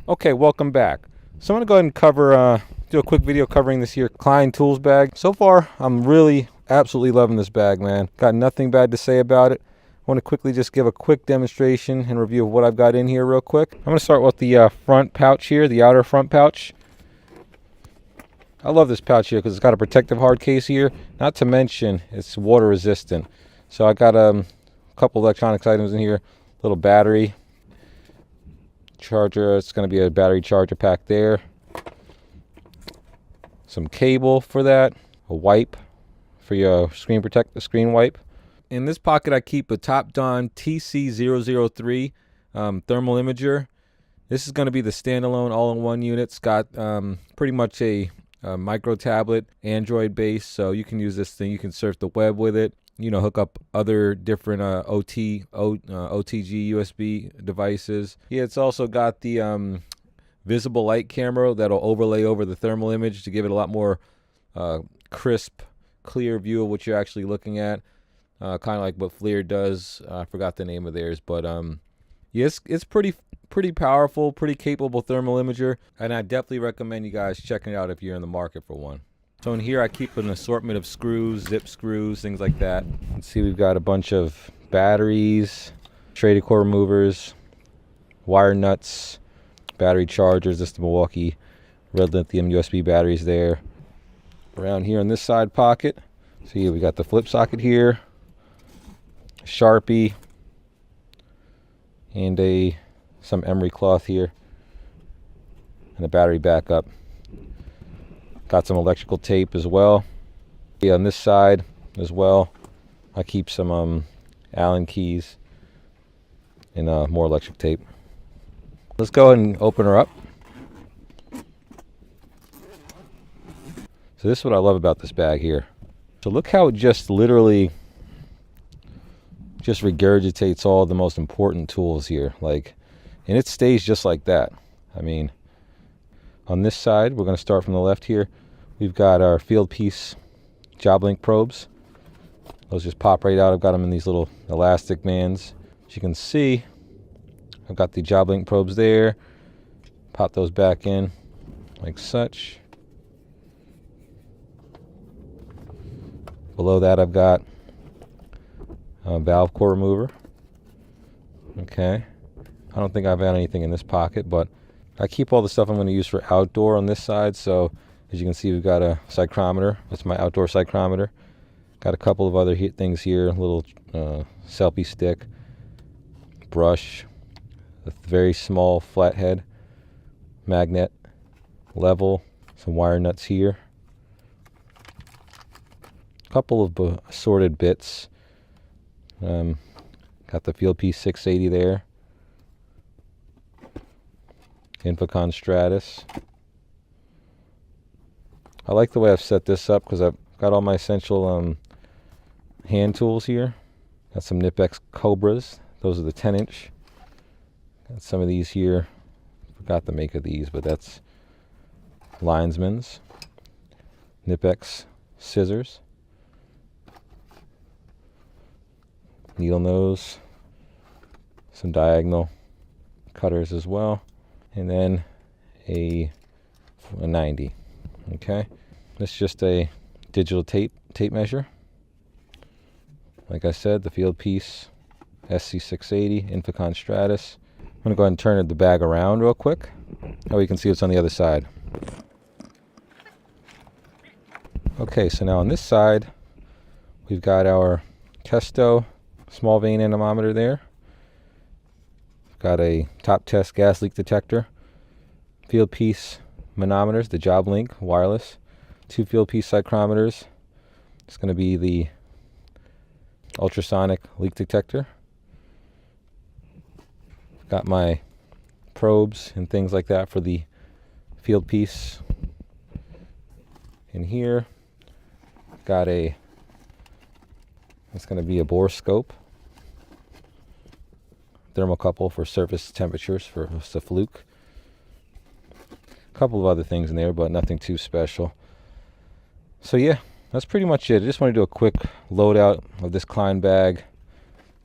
Okay, welcome back. So I'm going to go ahead and do a quick video covering this here Klein Tools bag. So far, I'm really absolutely loving this bag, man. Got nothing bad to say about it. I want to quickly just give a quick demonstration and review of what I've got in here real quick. I'm going to start with the front pouch here, the outer front pouch. I love this pouch here because it's got a protective hard case here. Not to mention, it's water resistant. So I got a couple electronics items in here. Little battery charger, it's going to be a battery charger pack there, some cable for that, a wipe for your screen the screen wipe. In this pocket I keep a Topdon TC003 thermal imager. This is going to be the standalone all-in-one unit. It's got pretty much a micro tablet, Android base, so you can use this thing. You can surf the web with it, you know, hook up other different OTG USB devices. Yeah, it's also got the visible light camera that'll overlay over the thermal image to give it a lot more crisp, clear view of what you're actually looking at. Kind of like what FLIR does. I forgot the name of theirs, but yeah, it's pretty powerful, pretty capable thermal imager, and I definitely recommend you guys checking it out if you're in the market for one. So in here I keep an assortment of screws, zip screws, things like that. Let's see, we've got a bunch of batteries, traded core removers, wire nuts, battery chargers. This is the Milwaukee red lithium USB batteries there. Around here on this side pocket, see, we got the flip socket here, Sharpie, and some emery cloth here, and a battery backup. Got some electrical tape as well. Yeah, on this side as well, I keep some Allen keys and more electric tape. Let's go ahead and open her up. So this is what I love about this bag here. So look how it just literally just regurgitates all the most important tools here. Like, and it stays just like that. I mean, on this side, we're going to start from the left here. We've got our field piece job link probes. Those just pop right out. I've got them in these little elastic bands. As you can see, I've got the job link probes there. Pop those back in like such. Below that, I've got a valve core remover. Okay. I don't think I've had anything in this pocket, but I keep all the stuff I'm going to use for outdoor on this side. So as you can see, we've got a psychrometer. That's my outdoor psychrometer. Got a couple of other things here. A little selfie stick, brush, a very small flathead, magnet, level, some wire nuts here. A couple of assorted bits. Got the field piece 680 there. Infocon Stratus. I like the way I've set this up because I've got all my essential hand tools here. Got some Nipex Cobras. Those are the 10-inch. Got some of these here. Forgot the make of these, but that's Linesman's. Nipex scissors. Needle nose. Some diagonal cutters as well. And then a 90. Okay, this is just a digital tape measure. Like I said, the field piece SC680 Infocon Stratus. I'm going to go ahead and turn the bag around real quick. That way you can see what's on the other side. Okay, so now on this side, we've got our Testo small vein anemometer there. Got a top test gas leak detector, field piece manometers, the job link wireless, 2 field piece psychrometers. It's going to be the ultrasonic leak detector. Got my probes and things like that for the field piece. In here, got it's going to be a bore scope. Thermocouple for surface temperatures for the fluke. A couple of other things in there, but nothing too special. So yeah, that's pretty much it. I just want to do a quick loadout of this Klein bag.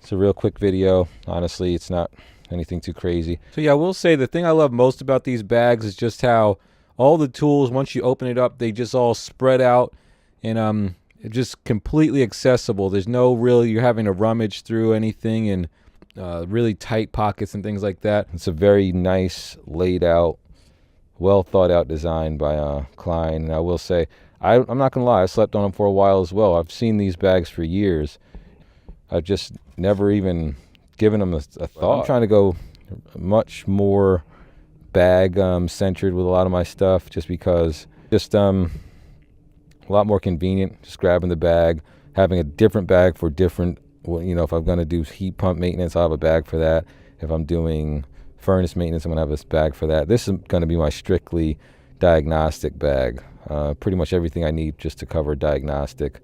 It's a real quick video. Honestly, it's not anything too crazy. So yeah, I will say the thing I love most about these bags is just how all the tools, once you open it up, they just all spread out and just completely accessible. There's no really, you're having to rummage through anything and really tight pockets and things like that. It's a very nice, laid out, well thought out design by Klein. And I will say, I'm not gonna lie, I slept on them for a while as well. I've seen these bags for years. I've just never even given them a thought. I'm trying to go much more bag centered with a lot of my stuff, just because just a lot more convenient, just grabbing the bag, having a different bag for different, you know, if I'm gonna do heat pump maintenance, I'll have a bag for that. If I'm doing furnace maintenance, I'm gonna have this bag for that. This is gonna be my strictly diagnostic bag. Pretty much everything I need just to cover diagnostic,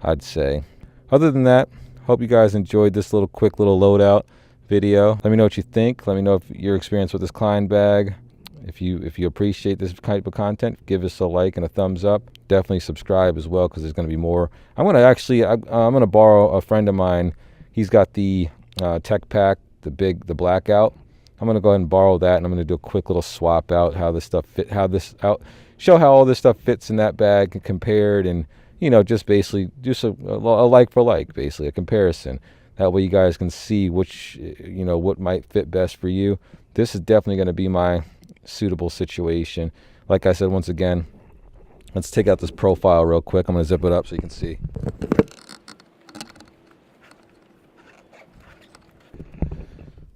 I'd say. Other than that, hope you guys enjoyed this little quick little loadout video. Let me know what you think. Let me know if your experience with this Klein bag. If you appreciate this type of content, give us a like and a thumbs up. Definitely subscribe as well, because there's going to be more. I'm gonna borrow a friend of mine. He's got the tech pack, the blackout. I'm gonna go ahead and borrow that, and I'm gonna do a quick little swap out, how this stuff fit, show how all this stuff fits in that bag compared, and you know, just basically do a like for like, basically a comparison. That way you guys can see which, you know, what might fit best for you. This is definitely going to be my suitable situation. Like I said, once again, let's take out this profile real quick. I'm going to zip it up so you can see.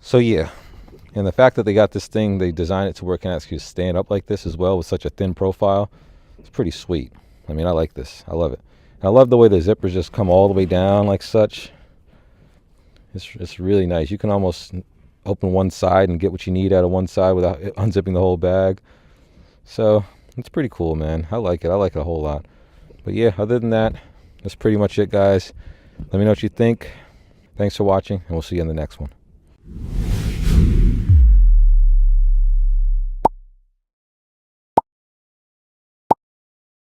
So yeah, and the fact that they got this thing, they designed it to where it can actually stand up like this as well with such a thin profile, it's pretty sweet. I mean, I like this. I love it. And I love the way the zippers just come all the way down like such. It's really nice. You can almost open one side and get what you need out of one side without unzipping the whole bag. So it's pretty cool, man. I like it. I like it a whole lot. But yeah, other than that, that's pretty much it, guys. Let me know what you think. Thanks for watching, and we'll see you in the next one.